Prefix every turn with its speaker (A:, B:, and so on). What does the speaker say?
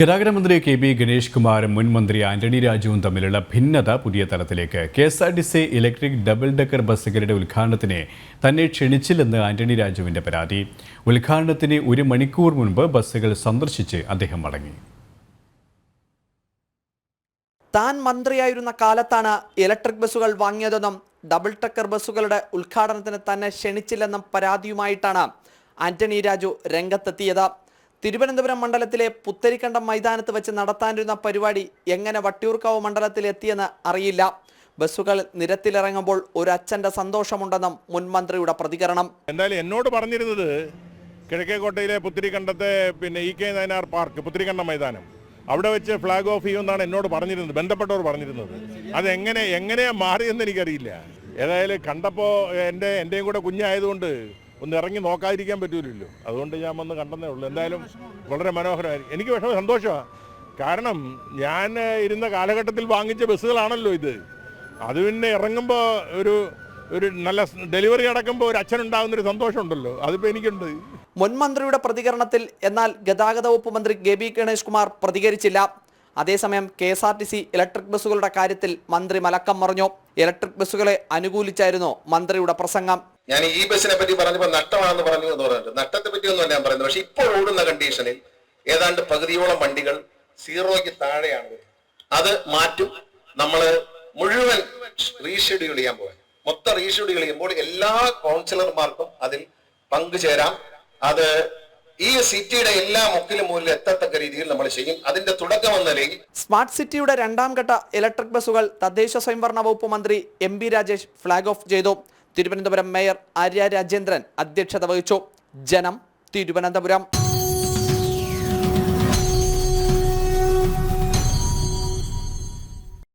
A: ഗതാഗത മന്ത്രി കെ.ബി. ഗണേഷ് കുമാറും മുൻ മന്ത്രി ആന്റണി രാജുവും തമ്മിലുള്ള ഭിന്നത പുതിയ തലത്തിലേക്ക്. കെ.എസ്.ആർ.ടി.സി ഇലക്ട്രിക് ഡബിൾ ഡെക്കർ ബസ്സുകളുടെ ഉദ്ഘാടനത്തിന് തന്നെ ക്ഷണിച്ചില്ലെന്ന് ആന്റണി രാജുവിന്റെ പരാതി. ഉദ്ഘാടനത്തിന് 1 മണിക്കൂർ മുൻപ് ബസ്സുകൾ സന്ദർശിച്ച് അദ്ദേഹം മടങ്ങി.
B: താൻ മന്ത്രിയായിരുന്ന കാലത്താണ് ഇലക്ട്രിക് ബസ്സുകൾ വാങ്ങിയതെന്നും ഡബിൾ ഡെക്കർ ബസ്സുകളുടെ ഉദ്ഘാടനത്തിന് തന്നെ ക്ഷണിച്ചില്ലെന്നും പരാതിയുമായിട്ടാണ് ആന്റണി രാജു രംഗത്തെത്തിയത്. തിരുവനന്തപുരം മണ്ഡലത്തിലെ പുത്തരിക്കണ്ടം മൈതാനത്ത് വെച്ച് നടത്താനിരുന്ന പരിപാടി എങ്ങനെ വട്ടിയൂർക്കാവ് മണ്ഡലത്തിലെത്തിയെന്ന് അറിയില്ല. ബസ്സുകൾ നിരത്തിലിറങ്ങുമ്പോൾ ഒരു അച്ഛൻ്റെ സന്തോഷമുണ്ടെന്നും മുൻ മന്ത്രിയുടെ പ്രതികരണം.
C: എന്തായാലും എന്നോട് പറഞ്ഞിരുന്നത് കിഴക്കേക്കോട്ടയിലെ പുത്തരിക്കണ്ടത്തെ EK നയനാർ പാർക്ക് പുത്തരിക്കണ്ടം മൈതാനം അവിടെ വെച്ച് ഫ്ലാഗ് ഓഫ് ചെയ്യുമെന്നാണ് എന്നോട് പറഞ്ഞിരുന്നത്, ബന്ധപ്പെട്ടവർ പറഞ്ഞിരുന്നത്. എങ്ങനെയാ മാറിയെന്ന് എനിക്കറിയില്ല. ഏതായാലും കണ്ടപ്പോൾ എൻ്റെയും കൂടെ കുഞ്ഞായതുകൊണ്ട് ഒന്ന് ഇറങ്ങി നോക്കാതിരിക്കാൻ പറ്റൂലല്ലോ, അതുകൊണ്ട് ഞാൻ വന്ന് കണ്ടെന്നേ ഉള്ളൂ. എന്തായാലും വളരെ മനോഹരമായിരിക്കും. എനിക്ക് പക്ഷേ സന്തോഷമാണ്, കാരണം ഞാൻ ഇരുന്ന കാലഘട്ടത്തിൽ വാങ്ങിച്ച ബസ്സുകളാണല്ലോ ഇത്. അത് പിന്നെ ഇറങ്ങുമ്പോൾ ഒരു നല്ല ഡെലിവറി അടക്കുമ്പോൾ ഒരു അച്ഛനുണ്ടാകുന്നൊരു സന്തോഷമുണ്ടല്ലോ, അതിപ്പോൾ എനിക്കുണ്ട്.
B: മുൻ മന്ത്രിയുടെ പ്രതികരണത്തിൽ എന്നാൽ ഗതാഗത വകുപ്പ് മന്ത്രി കെ.ബി. ഗണേഷ് കുമാർ പ്രതികരിച്ചില്ല. അതേസമയം കെ.എസ്.ആർ.ടി.സി ഇലക്ട്രിക് ബസ്സുകളുടെ കാര്യത്തിൽ മന്ത്രി മലക്കം മറിഞ്ഞു. ഇലക്ട്രിക് ബസ്സുകളെ അനുകൂലിച്ചായിരുന്നു മന്ത്രിയുടെ പ്രസംഗം.
D: ഞാൻ ഈ ബസ്സിനെ പറ്റി പറഞ്ഞപ്പോൾ നഷ്ടമാണെന്ന് പറഞ്ഞു എന്ന് പറഞ്ഞിട്ട്, നഷ്ടത്തെ പറ്റിയൊന്നും ഞാൻ പറയുന്നത്. പക്ഷെ ഇപ്പോൾ ഓടുന്ന കണ്ടീഷനിൽ ഏതാണ്ട് പകുതിയോളം വണ്ടികൾ 0ക്ക് താഴെയാണ്. അത് മാറ്റും. നമ്മൾ മുഴുവൻ റീഷെഡ്യൂൾ ചെയ്യാൻ പോകാൻ, മൊത്തം റീഷെഡ്യൂൾ ചെയ്യുമ്പോൾ എല്ലാ കൗൺസിലർമാർക്കും അതിൽ പങ്കുചേരാം. അത് ഈ സിറ്റിയുടെ എല്ലാ മുക്കിലും മൂലം എത്തത്തക്ക രീതിയിൽ നമ്മൾ ചെയ്യും. അതിന്റെ തുടക്കം എന്ന നിലയിൽ
B: സ്മാർട്ട് സിറ്റിയുടെ 2ാം ഘട്ട ഇലക്ട്രിക് ബസ്സുകൾ തദ്ദേശ സ്വയംഭരണ വകുപ്പ് മന്ത്രി MP രാജേഷ് ഫ്ലാഗ് ഓഫ് ചെയ്തു. തിരുവനന്തപുരം മേയർ ആര്യ രാജേന്ദ്രൻ അധ്യക്ഷത വഹിച്ചു. ജനം, തിരുവനന്തപുരം.